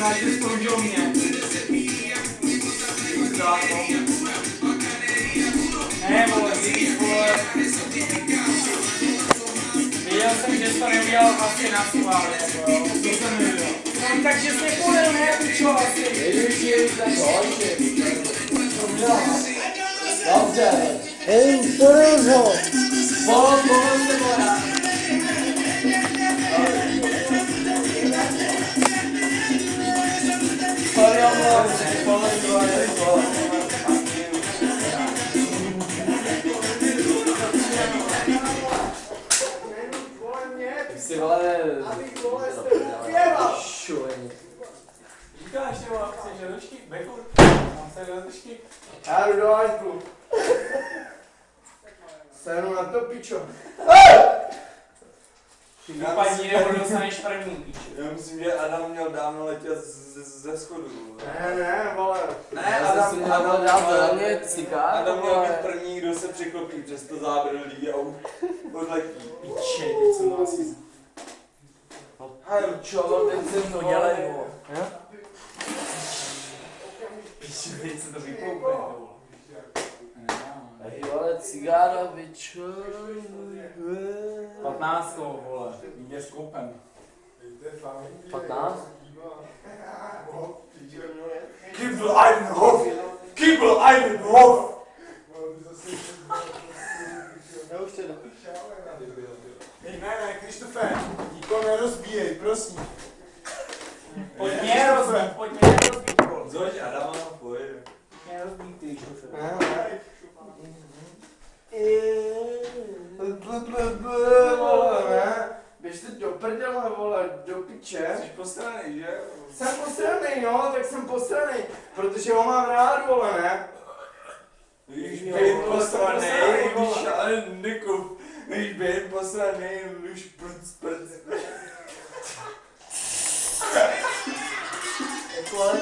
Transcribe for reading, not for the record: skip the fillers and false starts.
najde skončil mě. Ne, vole, víš, vole. Viděl jsem, že jsi to neudělal asi na schvál, jako jo. To jsem neviděl. No, takže jsi nepolil, ne, pičo, asi. Ježiši, tak hoďte. Dobře. Hej, polil ho. Polil se moja. Sorry, omlouvám se, polil to. Ty vole... Abych vole s tebou pěval. Šulení. Říkáš, že vole, chceš žedočky? Bekur? Mám se žedočky? Já jdu do Ačku. Seru na to, pičo. Ty vypadni, nebo dostaneš první, pičo. Já myslím, že Adam měl dávno letět ze schodu. Ne, vole. Ne, Adam měl dát za mě cigáro, Adam měl vole. být první, kdo se překlopí přes to zábradlí a odletí. Piče, teď jsem to asi... Hej, čo, teď jsem to dělej, vole. Piče, teď se to vykoupne, vole. Hej, vole, cigára, bičo. 15, vole, jde s koupem. 15? Kýbl Eidenhof! Kýbl Eidenhof! Já už teda. Ne, Krištofe, nikoho nerozbíjej, prosím. Pojď mě rozbít, vole. Zoď Adama, pojď. Mě rozbít, ty, šofe. Vole, ne. Běžte do prdele, vole, do piče. Jsi postranej, že? Jsem posranej, no, tak jsem posranej. Protože ho mám rád, vole, ne. Když Jo, být vole, postranej, vole. víš, ale nekup. Když být postranej, už prc. Vole,